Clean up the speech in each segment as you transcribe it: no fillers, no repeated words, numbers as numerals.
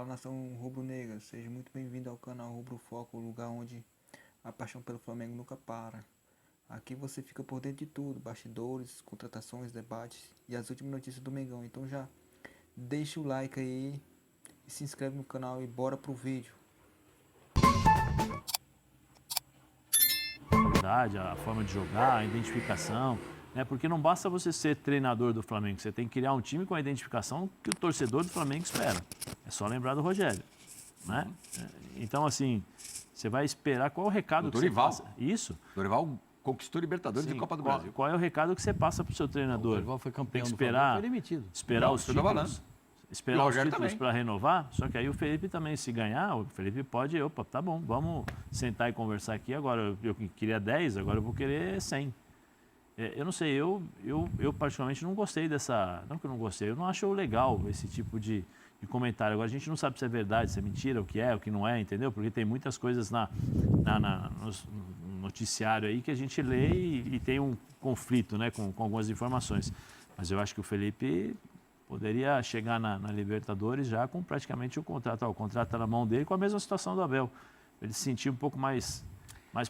Fala, nação rubro-negra, seja muito bem-vindo ao canal Rubro Foco, o lugar onde a paixão pelo Flamengo nunca para. Aqui você fica por dentro de tudo, bastidores, contratações, debates e as últimas notícias do Mengão. Então já deixa o like aí e se inscreve no canal e bora pro vídeo. A forma de jogar, a identificação, né? Porque não basta você ser treinador do Flamengo, você tem que criar um time com a identificação que o torcedor do Flamengo espera. É só lembrar do Rogério, né? Então, assim, você vai esperar qual é o recado o que você passa. Isso. Dorival conquistou Libertadores e Copa do Brasil. Qual é o recado que você passa para o seu treinador? O Dorival foi campeão tem que do Flamengo, foi demitido. demitido. Esperar os títulos. Esperar os títulos para renovar, só que aí o Felipe também, se ganhar, o Felipe pode, opa, tá bom, vamos sentar e conversar aqui agora. Eu queria 10, agora eu vou querer 100. Eu não sei, eu particularmente não gostei dessa, não que eu não gostei, eu não acho legal esse tipo de comentário. Agora a gente não sabe se é verdade, se é mentira, o que não é, entendeu? Porque tem muitas coisas no noticiário aí que a gente lê e tem um conflito, né, com algumas informações. Mas eu acho que o Felipe poderia chegar na Libertadores já com praticamente o contrato. O contrato está na mão dele com a mesma situação do Abel. Ele se sentir um pouco mais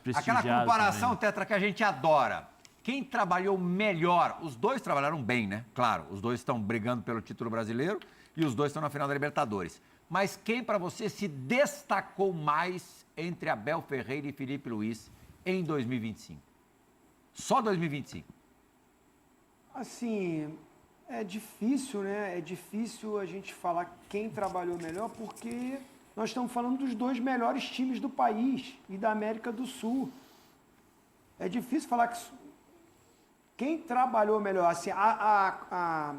prestigiado. Aquela comparação, também, né? Tetra, que a gente adora. Quem trabalhou melhor? Os dois trabalharam bem, né? Claro, os dois estão brigando pelo título brasileiro e os dois estão na final da Libertadores. Mas quem, para você, se destacou mais entre Abel Ferreira e Felipe Luiz em 2025? Só 2025. Assim, é difícil, né? É difícil a gente falar quem trabalhou melhor, porque nós estamos falando dos dois melhores times do país e da América do Sul. É difícil falar que quem trabalhou melhor. Assim, a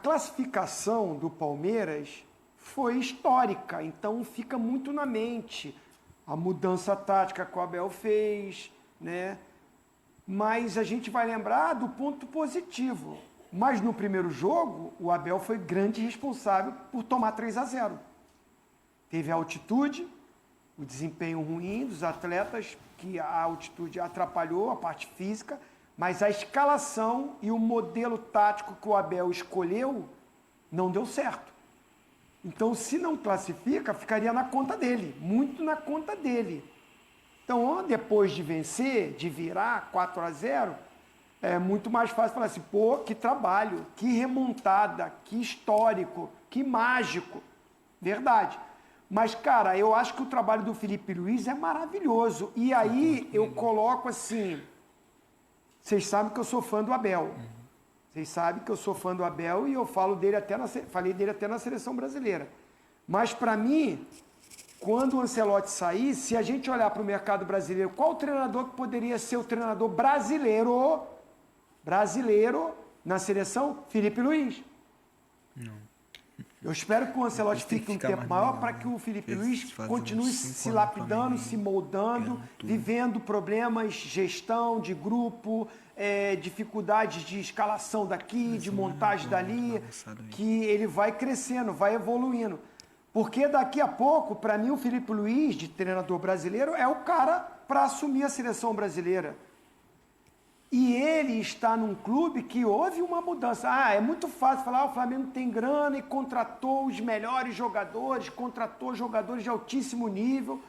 classificação do Palmeiras foi histórica, então fica muito na mente. A mudança tática que o Abel fez, né? Mas a gente vai lembrar do ponto positivo. Mas no primeiro jogo, o Abel foi grande responsável por tomar 3-0. Teve a altitude, o desempenho ruim dos atletas, que a altitude atrapalhou a parte física, mas a escalação e o modelo tático que o Abel escolheu não deu certo. Então, se não classifica, ficaria na conta dele, muito na conta dele. Então, depois de vencer, de virar 4-0, é muito mais fácil falar assim, pô, que trabalho, que remontada, que histórico, que mágico. Verdade. Mas, cara, eu acho que o trabalho do Felipe Luiz é maravilhoso. E aí eu coloco assim, vocês sabem que eu sou fã do Abel. Vocês sabem que eu sou fã do Abel e eu falei dele até na seleção brasileira. Mas, para mim, quando o Ancelotti sair, se a gente olhar para o mercado brasileiro, qual o treinador que poderia ser o treinador brasileiro na seleção? Felipe Luiz. Não. Eu espero que o Ancelotti fique um tempo maior para que o Felipe Luiz continue se lapidando, se moldando, vivendo problemas, gestão de grupo, dificuldades de escalação daqui, de montagem dali, que ele vai crescendo, vai evoluindo. Porque daqui a pouco, para mim, o Felipe Luiz, de treinador brasileiro, é o cara para assumir a seleção brasileira. E ele está num clube que houve uma mudança. É muito fácil falar, o Flamengo tem grana e contratou os melhores jogadores, contratou jogadores de altíssimo nível.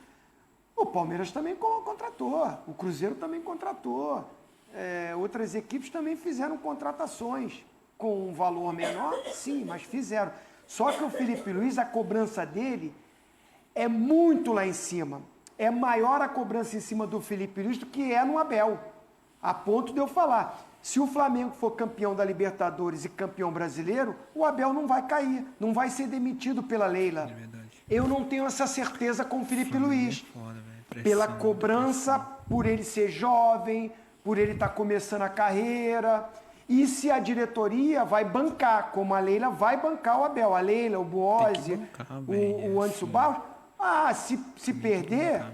O Palmeiras também contratou, o Cruzeiro também contratou. Outras equipes também fizeram contratações com um valor menor, sim, mas fizeram. Só que o Felipe Luiz, a cobrança dele é muito lá em cima. É maior a cobrança em cima do Felipe Luiz do que é no Abel. A ponto de eu falar, se o Flamengo for campeão da Libertadores e campeão brasileiro, o Abel não vai cair, não vai ser demitido pela Leila. É verdade. Eu não tenho essa certeza com o Felipe Luiz. Pela cobrança, por ele ser jovem, por ele estar começando a carreira. E se a diretoria vai bancar, como a Leila vai bancar o Abel, a Leila, o Boazzi, o Anderson Barros, se perder,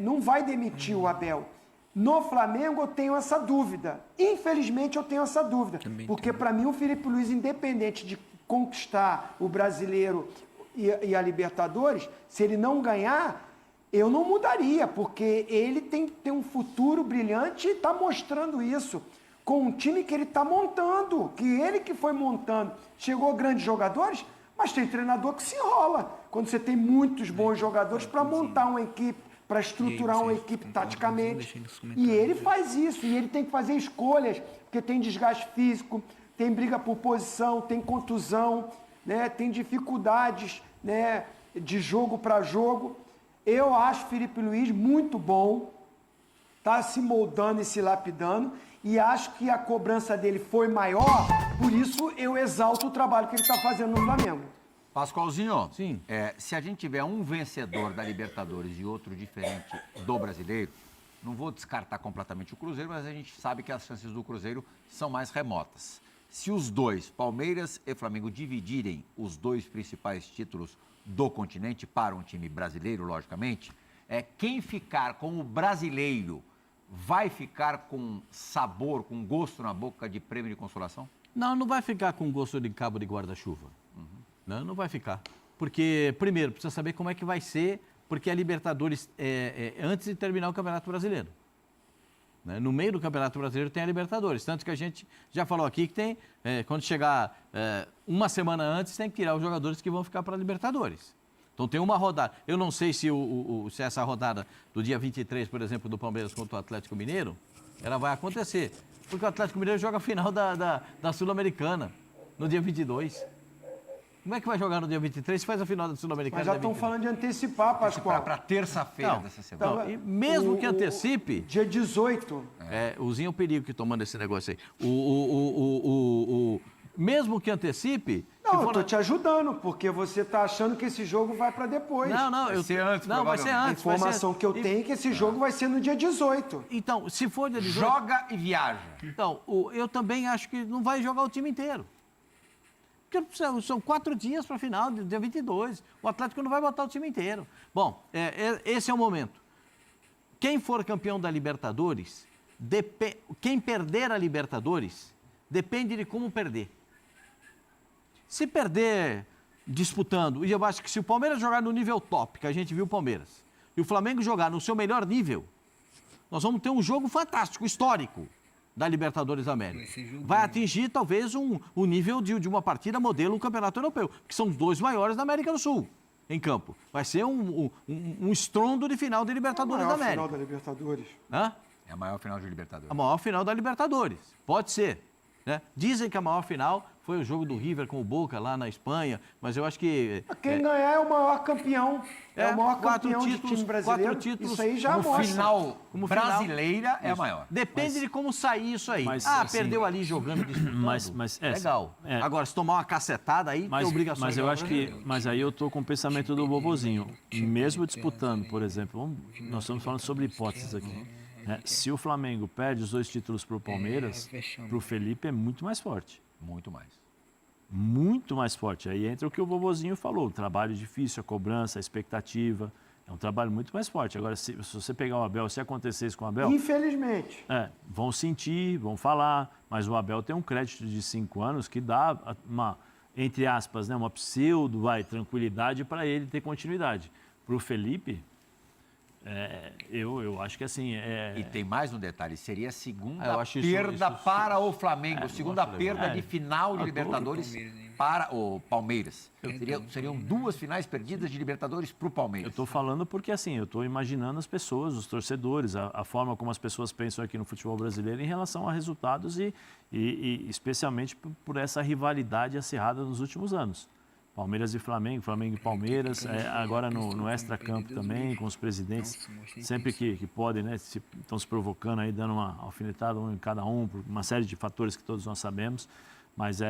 não vai demitir o Abel. No Flamengo eu tenho essa dúvida. Infelizmente eu tenho essa dúvida. Porque para mim o Felipe Luiz, independente de conquistar o Brasileiro e a Libertadores, se ele não ganhar, eu não mudaria, porque ele tem um futuro brilhante e está mostrando isso. Com um time que ele está montando, que ele que foi montando. Chegou grandes jogadores, Mas tem treinador que se enrola. Quando você tem muitos bons jogadores para montar uma equipe, para estruturar uma equipe taticamente. E ele faz isso. E ele tem que fazer escolhas, porque tem desgaste físico, tem briga por posição, tem contusão, né? Tem dificuldades, né, de jogo para jogo. Eu acho o Felipe Luiz muito bom. Está se moldando e se lapidando. E acho que a cobrança dele foi maior, por isso eu exalto o trabalho que ele está fazendo no Flamengo. Pascoalzinho, Sim. Se a gente tiver um vencedor da Libertadores e outro diferente do brasileiro, não vou descartar completamente o Cruzeiro, mas a gente sabe que as chances do Cruzeiro são mais remotas. Se os dois, Palmeiras e Flamengo, dividirem os dois principais títulos do continente para um time brasileiro, logicamente, quem ficar com o brasileiro vai ficar com sabor, com gosto na boca de prêmio de consolação? Não, não vai ficar com gosto de cabo de guarda-chuva. Não vai ficar. Porque, primeiro, precisa saber como é que vai ser, porque a Libertadores antes de terminar o Campeonato Brasileiro. Né? No meio do Campeonato Brasileiro tem a Libertadores. Tanto que a gente já falou aqui que tem, quando chegar uma semana antes, tem que tirar os jogadores que vão ficar para a Libertadores. Então tem uma rodada. Eu não sei se, se essa rodada do dia 23, por exemplo, do Palmeiras contra o Atlético Mineiro, ela vai acontecer. Porque o Atlético Mineiro joga a final da Sul-Americana no dia 22. Como é que vai jogar no dia 23 se faz a final da Sul-Americana? Mas já estão falando de antecipar, Pascoal. Para terça-feira dessa semana. Não, e mesmo que antecipe... Dia 18. O Zinho é o perigo que tomando esse negócio aí. Mesmo que antecipe... Não, eu estou te ajudando, porque você está achando que esse jogo vai para depois. Não, Vai ser antes, vai ser A antes. informação que eu tenho é que esse jogo vai ser no dia 18. Então, se for dia 18... Joga e viaja. Então, eu também acho que não vai jogar o time inteiro. Porque são 4 dias para a final, dia 22. O Atlético não vai botar o time inteiro. Bom, esse é o momento. Quem for campeão da Libertadores, quem perder a Libertadores, depende de como perder. Se perder disputando, e eu acho que se o Palmeiras jogar no nível top, que a gente viu o Palmeiras, e o Flamengo jogar no seu melhor nível, nós vamos ter um jogo fantástico, histórico, da Libertadores da América. Vai atingir, talvez, um nível de uma partida modelo Campeonato Europeu, que são os dois maiores da América do Sul, em campo. Vai ser um estrondo de final de Libertadores da América. Final da Libertadores. Hã? É a maior final de Libertadores. A maior final da Libertadores. Pode ser. Né? Dizem que a maior final foi o jogo do River com o Boca lá na Espanha, mas eu acho que... Quem ganhar é o maior campeão. É o maior 4 campeão títulos, de time brasileiro. 4 títulos. Isso aí já Como mostra. final Como final. brasileira é a maior. Depende de como sair isso aí. Mas, assim, perdeu ali jogando, disputando. Legal. Agora, se tomar uma cacetada aí, tem obrigação. Mas eu acho que... Mas aí eu tô com o pensamento do Bobozinho. Mesmo disputando, por exemplo, nós estamos falando sobre hipóteses aqui. Né? Se o Flamengo perde os 2 títulos para o Palmeiras, para o Felipe é muito mais forte. Muito mais. Muito mais forte. Aí entra o que o Bobozinho falou, o trabalho difícil, a cobrança, a expectativa. É um trabalho muito mais forte. Agora, se você pegar o Abel, se acontecer isso com o Abel... Infelizmente. Vão sentir, vão falar, mas o Abel tem um crédito de 5 anos que dá uma, entre aspas, né, uma pseudo, tranquilidade para ele ter continuidade. Para o Felipe... eu acho que assim... E tem mais um detalhe, seria a segunda eu acho perda para o Flamengo, segunda acho perda legal. de final de Libertadores para o Palmeiras. Seriam 2 finais perdidas de Libertadores para o Eu Palmeiras. estou falando porque assim, eu estou imaginando as pessoas, os torcedores, a forma como as pessoas pensam aqui no futebol brasileiro em relação a resultados e especialmente por essa rivalidade acirrada nos últimos anos. Palmeiras e Flamengo, Flamengo e Palmeiras, agora no extracampo também, com os presidentes, sempre que podem, né, estão se provocando aí, dando uma alfinetada um em cada um, por uma série de fatores que todos nós sabemos, mas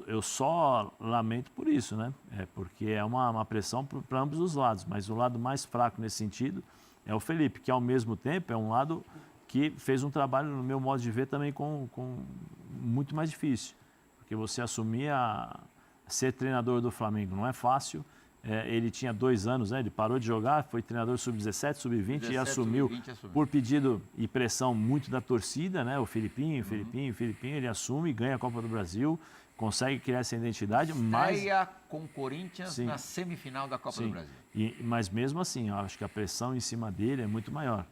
eu só lamento por isso, né, porque é uma pressão para ambos os lados, mas o lado mais fraco nesse sentido é o Felipe, que ao mesmo tempo é um lado que fez um trabalho, no meu modo de ver, também com muito mais difícil, porque você assumir ser treinador do Flamengo não é fácil. Ele tinha 2 anos, né? Ele parou de jogar, foi treinador sub-17, sub-20 e assumiu por pedido e pressão muito da torcida, né? O Filipinho, ele assume e ganha a Copa do Brasil, consegue criar essa identidade, mas... Estreia com o Corinthians na semifinal da Copa do Brasil. Mas mesmo assim, eu acho que a pressão em cima dele é muito maior.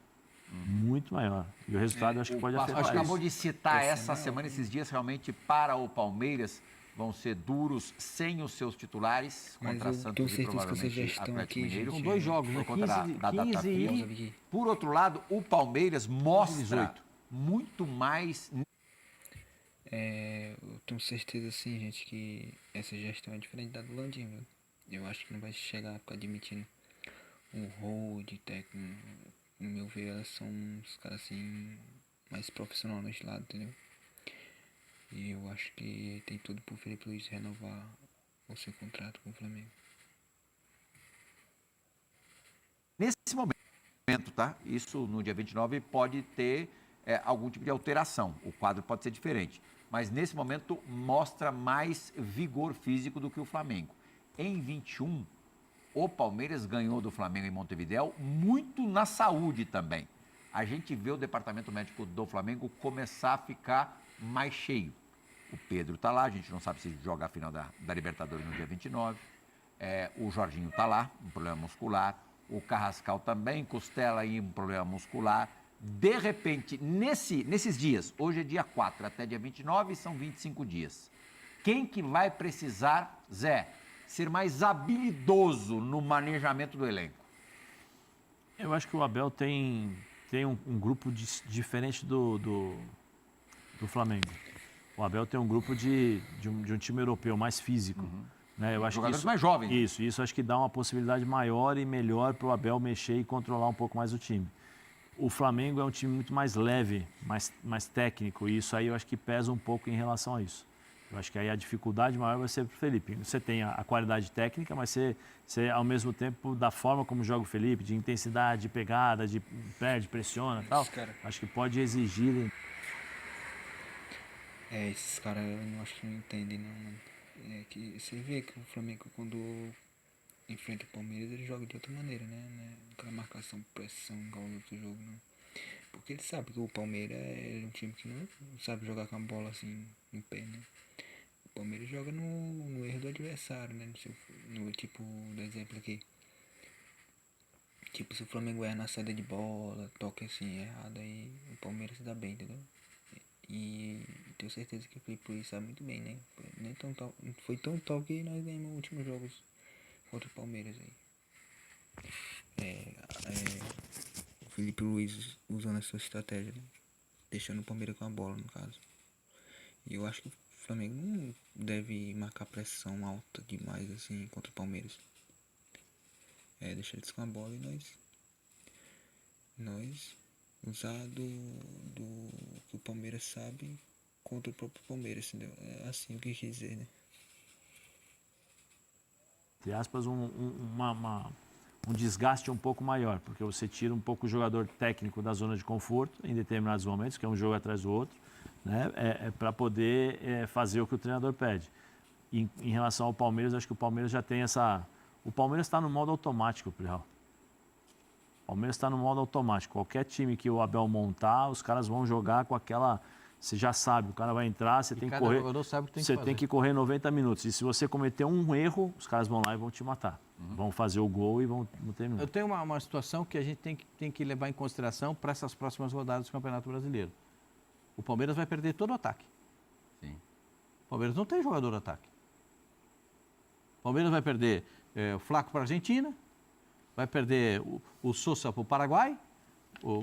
Muito maior. E o resultado eu acho que pode afetar Acabou isso. de citar essa semana, esses dias realmente para o Palmeiras. vão ser duros sem os seus titulares Mas contra eu Santos tenho e certeza que vocês já provavelmente estão Atlético aqui, Mineiro. Com 2 jogos, né? Por conta da data 15 FIFA. e... Por outro lado, o Palmeiras mostra 18. muito mais... Eu tenho certeza, assim, gente, que essa gestão é diferente da do Landim, viu? Eu acho que não vai chegar a ficar admitindo um hold técnico. No meu ver, elas são uns caras, assim, mais profissionais nesse lado, entendeu? E eu acho que tem tudo pro Felipe Luiz renovar o seu contrato com o Flamengo. Nesse momento, tá? Isso no dia 29 pode ter algum tipo de alteração. O quadro pode ser diferente. Mas nesse momento mostra mais vigor físico do que o Flamengo. Em 21, o Palmeiras ganhou do Flamengo em Montevidéu muito na saúde também. A gente vê o departamento médico do Flamengo começar a ficar mais cheio. O Pedro está lá, a gente não sabe se joga a final da Libertadores no dia 29. O Jorginho está lá, um problema muscular. O Carrascal também, costela aí, um problema muscular. De repente, nesses dias, hoje é dia 4, até dia 29, são 25 dias. Quem que vai precisar, Zé, ser mais habilidoso no manejamento do elenco? Eu acho que o Abel tem um grupo diferente do Flamengo. O Abel tem um grupo de um time europeu mais físico. Né? Eu acho Jogadores que isso, mais jovens. Isso acho que dá uma possibilidade maior e melhor para o Abel mexer e controlar um pouco mais o time. O Flamengo é um time muito mais leve, mais técnico, e isso aí eu acho que pesa um pouco em relação a isso. Eu acho que aí a dificuldade maior vai ser para o Felipe. Você tem a qualidade técnica, mas você, ao mesmo tempo, da forma como joga o Felipe, de intensidade, de pegada, de perde, pressiona e tal, acho que pode exigir... Esses caras eu não acho que não entendem, não. É que você vê que o Flamengo, quando enfrenta o Palmeiras, ele joga de outra maneira, né? Aquela marcação, pressão, igual no outro jogo, não. Porque ele sabe que o Palmeiras é um time que não sabe jogar com a bola assim, no pé, né? O Palmeiras joga no erro do adversário, né? No tipo, do exemplo aqui. Tipo, se o Flamengo erra na saída de bola, toque assim, errado, aí o Palmeiras se dá bem, entendeu? E tenho certeza que o Felipe Luiz sabe muito bem, né? Foi tão tal que nós ganhamos os últimos jogos contra o Palmeiras aí. O Felipe Luiz usando essa estratégia, né? Deixando o Palmeiras com a bola, no caso. E eu acho que o Flamengo não deve marcar pressão alta demais assim contra o Palmeiras. Deixar eles com a bola e nós usar do que o Palmeiras sabe contra o próprio Palmeiras, entendeu? É assim o que quis dizer, né? Entre aspas, um desgaste um pouco maior, porque você tira um pouco o jogador técnico da zona de conforto em determinados momentos, que é um jogo atrás do outro, né? Para poder fazer o que o treinador pede. Em relação ao Palmeiras, acho que o Palmeiras já tem essa... O Palmeiras está no modo automático, Plihal. O Palmeiras está no modo automático. Qualquer time que o Abel montar, os caras vão jogar com aquela... Você já sabe, o cara vai entrar, você tem que correr. Você tem que correr 90 minutos. E se você cometer um erro, os caras vão lá e vão te matar. Vão fazer o gol e vão terminar. Eu tenho uma situação que a gente tem que levar em consideração para essas próximas rodadas do Campeonato Brasileiro. O Palmeiras vai perder todo o ataque. Sim. O Palmeiras não tem jogador ataque. O Palmeiras vai perder o Flaco para a Argentina, vai perder o Sousa para o Paraguai.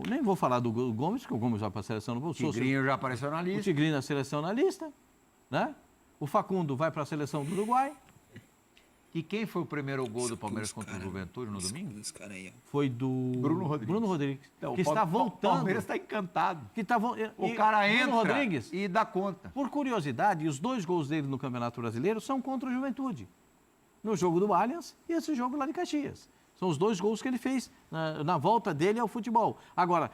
Nem vou falar do Gomes, porque o Gomes vai para a seleção. Não vou. O Tigrinho já apareceu na lista. O Tigrinho na seleção na lista. Né? O Facundo vai para a seleção do Uruguai. E quem foi o primeiro gol do Palmeiras contra o Juventude no domingo? Foi do Bruno Rodrigues. Então, que está voltando. O Palmeiras está encantado. O cara entra Bruno Rodrigues, e dá conta. Por curiosidade, os 2 gols dele no Campeonato Brasileiro são contra o Juventude. No jogo do Allianz e esse jogo lá de Caxias. São os 2 gols que ele fez na volta dele ao futebol. Agora,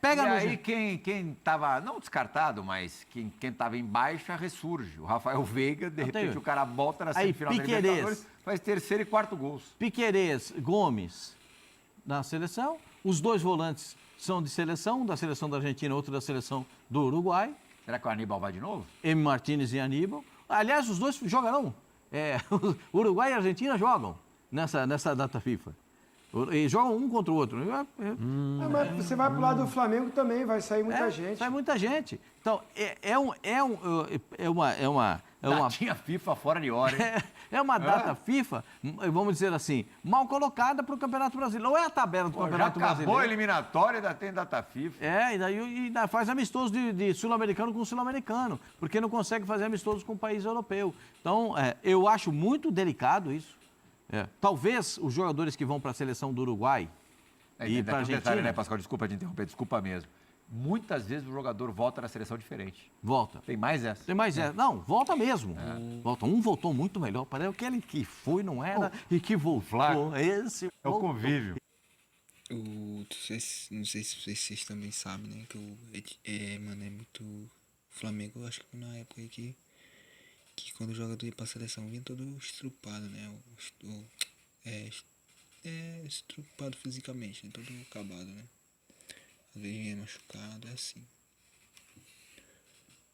pega no... E aí quem estava, não descartado, mas quem estava em baixa ressurge. O Rafael Veiga, de repente o cara volta na semifinal da Libertadores, faz 3º e 4º gols. Piquerez, Gomes na seleção. Os 2 volantes são de seleção, um da seleção da Argentina, outro da seleção do Uruguai. Será que o Aníbal vai de novo? M. Martínez e Aníbal. Aliás, os 2 jogarão. Uruguai e Argentina jogam nessa data FIFA. E jogam um contra o outro. Mas você vai pro lado do Flamengo também, vai sair muita gente. Sai muita gente. Então, é Datinha FIFA fora de hora, hein? É uma data FIFA, vamos dizer assim, mal colocada para o Campeonato Brasileiro. Não é a tabela do Pô, já Campeonato acabou Brasileiro. a eliminatória e ainda tem data FIFA. E daí ainda faz amistoso de sul-americano com sul-americano, porque não consegue fazer amistoso com o país europeu. Então, eu acho muito delicado isso. Talvez os jogadores que vão para a seleção do Uruguai e para a Argentina... Detalhe, né, Pascoal? Desculpa te interromper, desculpa mesmo. Muitas vezes o jogador volta na seleção diferente. Volta. Tem mais essa? Tem mais Não, volta mesmo. Volta. Um voltou muito melhor. Parece aquele que foi, não era, e que voltou. Esse É o convívio. Não sei se vocês também sabem, né? Que mano, é muito... O Flamengo, eu acho que na época aí que quando o jogador ia pra seleção vinha todo estrupado, né? Estrupado fisicamente, né? Todo acabado, né? Às vezes vinha machucado, é assim.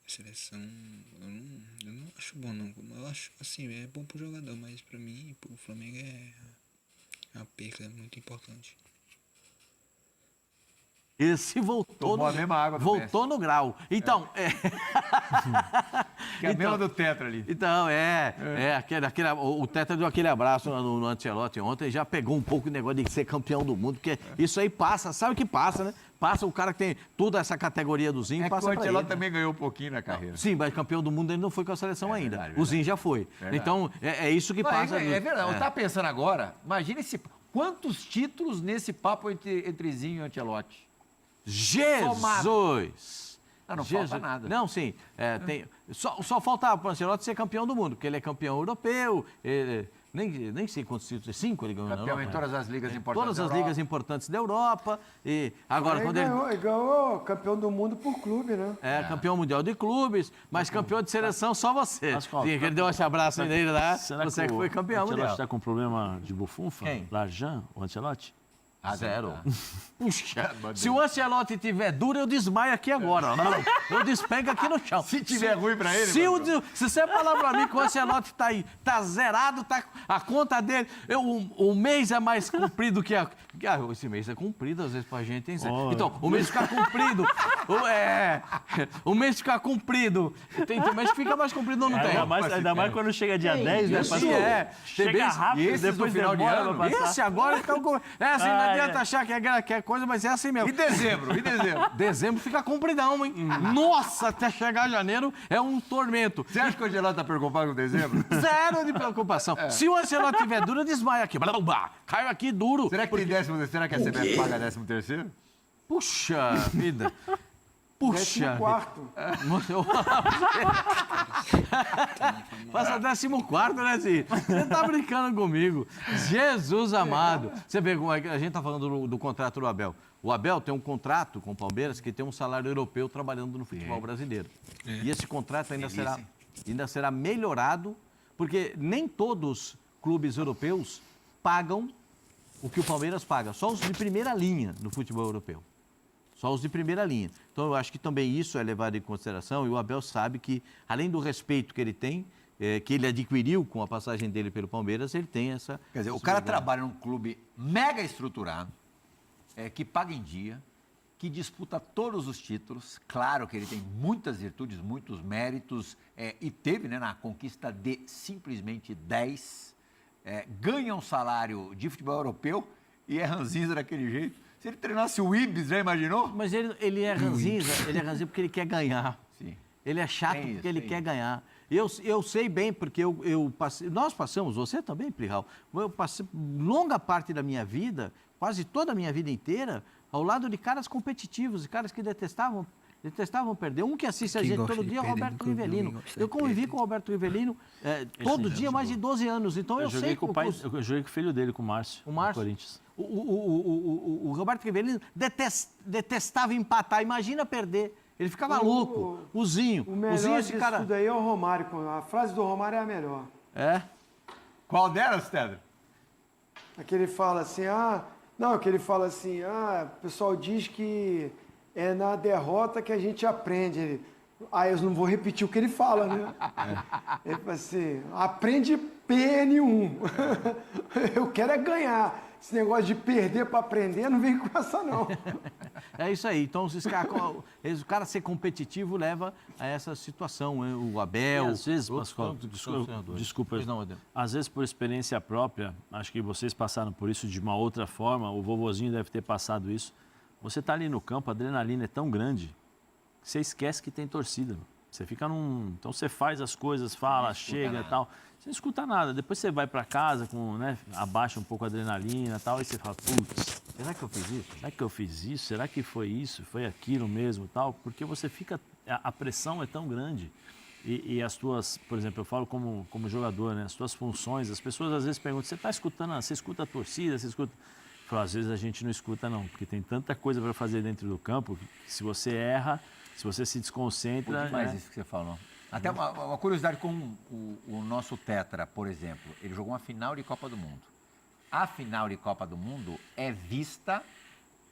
A seleção, eu não acho bom, não. Eu acho, assim, é bom pro jogador, mas pra mim, pro Flamengo é uma perca muito importante. Esse voltou Tomou a mesma água do voltou no grau. Então, Que é a mesma do Tetra ali. Então, o Tetra deu aquele abraço no Ancelotti ontem, já pegou um pouco o negócio de ser campeão do mundo, porque isso aí passa, sabe o que passa, né? Passa o cara que tem toda essa categoria do Zinho, passa que o pra Ancelotti ele. também ganhou um pouquinho na carreira. Sim, mas campeão do mundo ele não foi com a seleção ainda. Verdade, O Zinho já foi. Verdade. Então, é isso que passa. É verdade. Eu estava pensando agora, imagina quantos títulos nesse papo entre Zinho e Ancelotti? Jesus! Não falta nada. Não, sim. Só falta para o Ancelotti ser campeão do mundo, porque ele é campeão europeu, nem sei quantos títulos, 5 ele ganhou na Campeão Europa. em todas as ligas importantes Todas da as Europa. ligas importantes da Europa. E agora, Ele quando ganhou campeão do mundo por clube, né? campeão mundial de clubes, mas campeão de seleção só você. Pascoal, Sim, ele deu esse abraço nele lá, Será você que foi campeão o Ancelotti mundial. está com problema de bufunfa? Quem? Larjan, o Ancelotti? Zero. Tá. Puxa, se o Ancelotti tiver duro, eu desmaio aqui agora. Ó. Não, eu despego aqui no chão. Se tiver ruim pra ele, Se você falar pra mim que o Ancelotti tá aí, tá zerado, tá a conta dele, o mês é mais comprido que esse mês é comprido, às vezes, pra gente, hein, Zé? Oh, Então, o mês fica comprido. O mês fica comprido. Tem mês que fica mais comprido ou não tem? Ainda mais quando chega dia 10, né? Isso Pascoal? Tem mês- rápido, esses no depois final de demora ano? pra passar. Esse agora então, não adianta achar que é coisa, mas é assim mesmo. E dezembro? Dezembro fica compridão, hein? Nossa, até chegar janeiro é um tormento. Você acha que o Ancelotti tá preocupado com dezembro? Zero de preocupação. Se o Ancelotti tiver duro, eu desmaio aqui. Blá, blá, blá. Caio aqui duro. Será que tem décimo? Será que a CBF paga 13º? Puxa vida. Puxa. 14º. Passa 14º, né, Zinho? Você tá brincando comigo. Jesus amado. Você vê como é que a gente tá falando do contrato do Abel. O Abel tem um contrato com o Palmeiras que tem um salário europeu trabalhando no futebol brasileiro. E esse contrato ainda será melhorado, porque nem todos os clubes europeus pagam o que o Palmeiras paga, só os de primeira linha no futebol europeu. Só os de primeira linha. Então, eu acho que também isso é levado em consideração e o Abel sabe que, além do respeito que ele tem, que ele adquiriu com a passagem dele pelo Palmeiras, ele tem essa... Quer dizer, o cara trabalha num clube mega estruturado, que paga em dia, que disputa todos os títulos. Claro que ele tem muitas virtudes, muitos méritos, e teve, né, na conquista de simplesmente 10, ganha um salário de futebol europeu e é ranzinza daquele jeito. Se ele treinasse o Ibis, já imaginou? Mas ele é ranzinza, porque ele quer ganhar. Sim. Ele é chato porque ele quer ganhar. Eu sei bem, porque nós passamos, você também, Plihal, eu passei longa parte da minha vida, quase toda a minha vida inteira, ao lado de caras competitivos, de caras que detestavam perder. Um que assiste a gente todo dia é o Roberto Rivelino. Eu convivi com o Roberto Rivelino todo dia há mais de 12 anos, então eu sei que eu joguei com o filho dele, com o Márcio, o Márcio, do Corinthians. O Roberto Rivelino detestava empatar, imagina perder. Ele ficava louco. O Zinho. O melhor disso tudo aí é o Romário. A frase do Romário é a melhor. Qual delas, Pedro? Aquele fala assim, o pessoal diz que é na derrota que a gente aprende. Eu não vou repetir o que ele fala, né? Ele fala assim, aprende PN1. Eu quero é ganhar. Esse negócio de perder para aprender, não vem com essa, não. É isso aí. Então, o cara ser competitivo leva a essa situação. Hein? O Abel... E às vezes, outros Pascoal, tantos desculpa, Pois não, Adel. às vezes por experiência própria, acho que vocês passaram por isso de uma outra forma, o vovozinho deve ter passado isso. Você está ali no campo, a adrenalina é tão grande que você esquece que tem torcida. Você fica num... Então você faz as coisas, fala, chega e tal. Você não escuta nada. Depois você vai para casa, abaixa um pouco a adrenalina e tal, e você fala, putz, Será que eu fiz isso? será que eu fiz isso? Será que foi isso? Foi aquilo mesmo tal? Porque você fica... A pressão é tão grande. E as tuas... Por exemplo, eu falo como jogador, né? As tuas funções, as pessoas às vezes perguntam, você está escutando? Você escuta a torcida? Você escuta... Eu falo, às vezes a gente não escuta não, porque tem tanta coisa para fazer dentro do campo que se você erra, se você se desconcentra... Demais isso que você falou. Até uma curiosidade com o nosso Tetra, por exemplo. Ele jogou uma final de Copa do Mundo. A final de Copa do Mundo é vista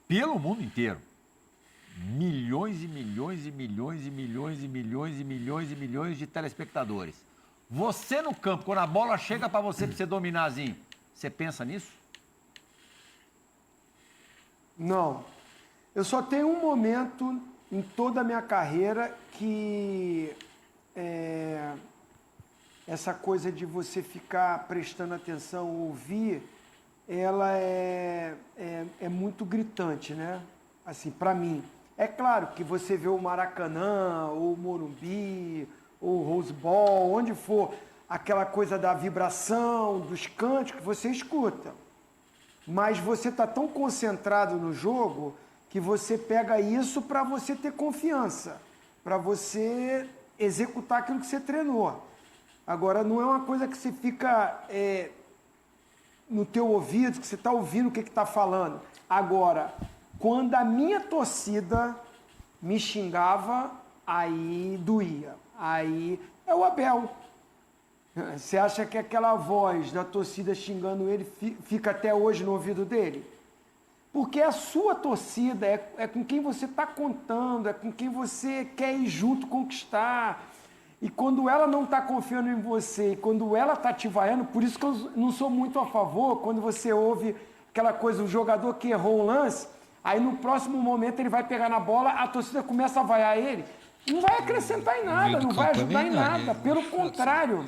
pelo mundo inteiro. Milhões e milhões e milhões e milhões e milhões e milhões e milhões de telespectadores. Você no campo, quando a bola chega para você dominarzinho, você pensa nisso? Não. Eu só tenho um momento em toda a minha carreira que essa coisa de você ficar prestando atenção, ouvir, ela é muito gritante, né? Assim, para mim. É claro que você vê o Maracanã, ou o Morumbi, ou o Rose Bowl, onde for, aquela coisa da vibração, dos cânticos, você escuta. Mas você está tão concentrado no jogo que você pega isso para você ter confiança, para você executar aquilo que você treinou. Agora, não é uma coisa que você fica no teu ouvido, que você está ouvindo o que está falando. Agora, quando a minha torcida me xingava, aí doía. Aí é o Abel. Você acha que aquela voz da torcida xingando ele fica até hoje no ouvido dele? Porque a sua torcida é com quem você está contando, é com quem você quer ir junto conquistar. E quando ela não está confiando em você, quando ela está te vaiando, por isso que eu não sou muito a favor, quando você ouve aquela coisa, o jogador que errou um lance, aí no próximo momento ele vai pegar na bola, a torcida começa a vaiar ele, não vai acrescentar em nada, não vai ajudar em nada, pelo contrário.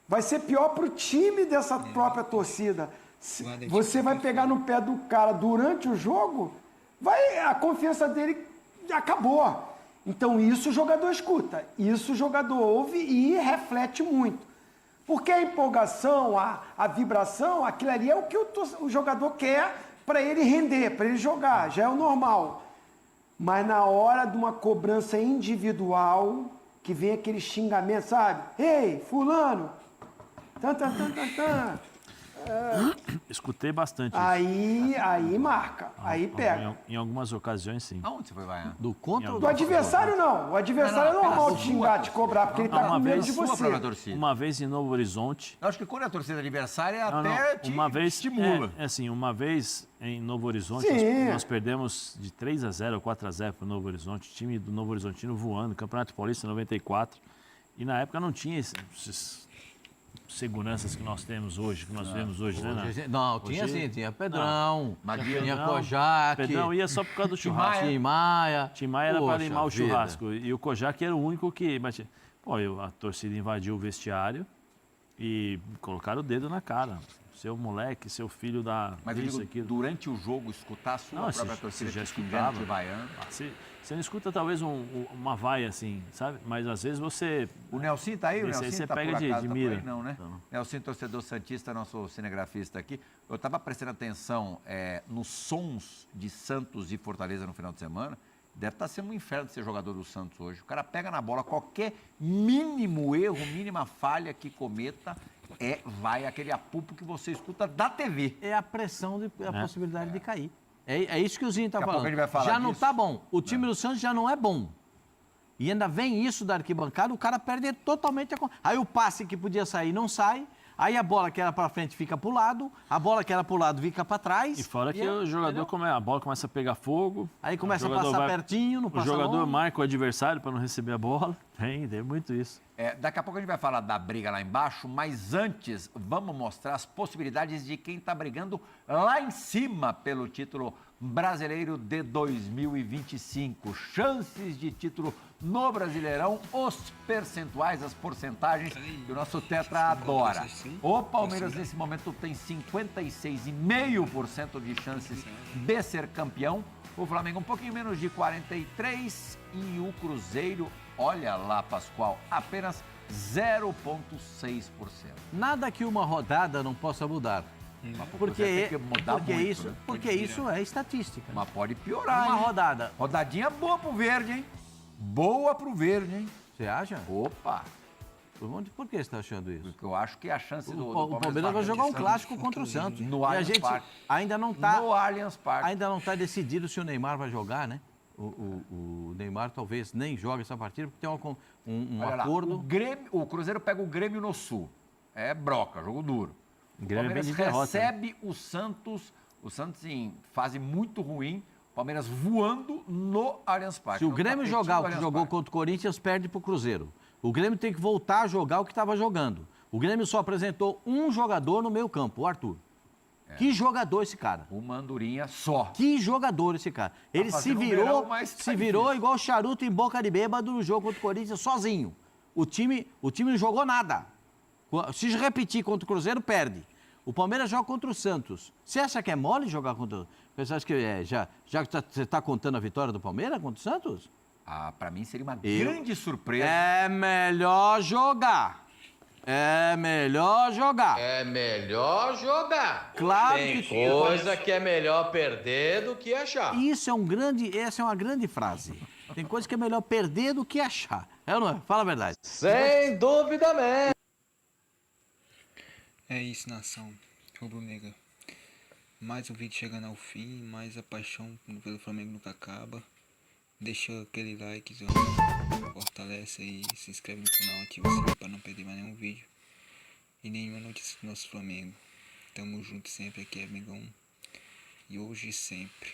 Vai ser pior para o time dessa própria torcida. Você vai pegar no pé do cara durante o jogo, a confiança dele acabou. Então isso o jogador escuta, isso o jogador ouve e reflete muito. Porque a empolgação, a vibração, aquilo ali é o que o jogador quer para ele render, para ele jogar, já é o normal. Mas na hora de uma cobrança individual, que vem aquele xingamento, sabe? Ei, fulano! Escutei bastante isso. Aí marca, aí pega. Em algumas ocasiões, sim. Aonde você foi vaiar? Do contra ou Do adversário, não. O adversário é normal de xingar, de cobrar, porque ele tá com medo de você. Uma vez em Novo Horizonte... Eu acho que quando é a torcida adversária, até te estimula. Uma vez em Novo Horizonte, nós perdemos de 3-0 ou 4-0 para o Novo Horizonte. O time do Novo Horizontino voando, Campeonato Paulista 94. E na época não tinha esses seguranças que nós temos hoje, que nós vemos hoje, né? Não, tinha sim, tinha Pedrão, tinha Kojak. Pedrão ia só por causa do churrasco. Tim Maia. Tim Maia era para limar o churrasco. E o Kojak era o único que... Pô, a torcida invadiu o vestiário e colocaram o dedo na cara. Seu moleque, seu filho da... Mas eu digo, durante o jogo, escutar a sua própria torcida já te xingando, te vaiando. Você não escuta talvez uma vaia assim, sabe? Mas às vezes você... O Nelson tá aí? O Nelson você tá pega por acaso, de tá mira. por aí, não, né? Nelson, torcedor santista, nosso cinegrafista aqui. Eu estava prestando atenção nos sons de Santos e Fortaleza no final de semana. Deve estar sendo um inferno de ser jogador do Santos hoje. O cara pega na bola, qualquer mínimo erro, mínima falha que cometa, vai aquele apupo que você escuta da TV. É a pressão, a possibilidade de cair. É isso que o Zinho está falando. A gente vai falar já não disso. está bom. O time do Santos já não é bom. E ainda vem isso da arquibancada, o cara perde totalmente a... Aí o passe que podia sair não sai, aí a bola que era para frente fica para o lado, a bola que era para o lado fica para trás. E fora que o jogador a bola começa a pegar fogo. Aí começa a passar pertinho, não passa O jogador longe. marca o adversário para não receber a bola. Tem muito isso. Daqui a pouco a gente vai falar da briga lá embaixo, mas antes vamos mostrar as possibilidades de quem está brigando lá em cima pelo título brasileiro de 2025. Chances de título no Brasileirão, os percentuais, as porcentagens que o nosso Tetra adora. O Palmeiras nesse momento tem 56,5% de chances de ser campeão. O Flamengo um pouquinho menos de 43% e o Cruzeiro, olha lá, Pascoal, apenas 0,6%. Nada que uma rodada não possa mudar. Porque isso é estatística. Mas pode piorar, Uma hein? rodada. Rodadinha boa pro Verde, hein? Boa pro Verde, hein? Você acha? Opa! Por que você está achando isso? Porque eu acho que a chance do O Palmeiras vai jogar um clássico contra o Santos. No E a Allianz gente Parque. ainda não está. No Allianz Parque. Ainda não está decidido se o Neymar vai jogar, né? O Neymar talvez nem jogue essa partida, porque tem um Olha lá, acordo. o Cruzeiro pega o Grêmio no Sul. É broca, jogo duro. O O Grêmio Palmeiras vem de derrota, né? recebe o Santos em fase muito ruim. Palmeiras voando no Allianz Parque. Se o No Grêmio tapetinho jogar do o que Allianz jogou Parque. contra o Corinthians, perde para o Cruzeiro. O Grêmio tem que voltar a jogar o que estava jogando. O Grêmio só apresentou um jogador no meio campo, o Arthur. Que jogador esse cara? Uma andorinha só. Que jogador esse cara. Ele se fazendo um virou, verão, mas tá difícil. igual charuto em boca de bêbado no jogo contra o Corinthians sozinho. O time não jogou nada. Se repetir contra o Cruzeiro, perde. O Palmeiras joga contra o Santos. Você acha que é mole jogar contra o... Você acha que já que você está contando a vitória do Palmeiras contra o Santos? Pra mim seria uma grande surpresa. É melhor jogar. É melhor jogar. É melhor jogar. Claro Tem que coisa que é melhor perder do que achar. essa é uma grande frase. Tem coisa que é melhor perder do que achar. É ou não é? Fala a verdade. Sem dúvida mesmo. É isso, nação rubro-negra. Mais um vídeo chegando ao fim, mais a paixão pelo Flamengo nunca acaba. Deixa aquele like, fortalece aí, se inscreve no canal, ativa o sininho para não perder mais nenhum vídeo e nenhuma notícia do nosso Flamengo. Tamo junto sempre, aqui é Mengão e hoje e sempre.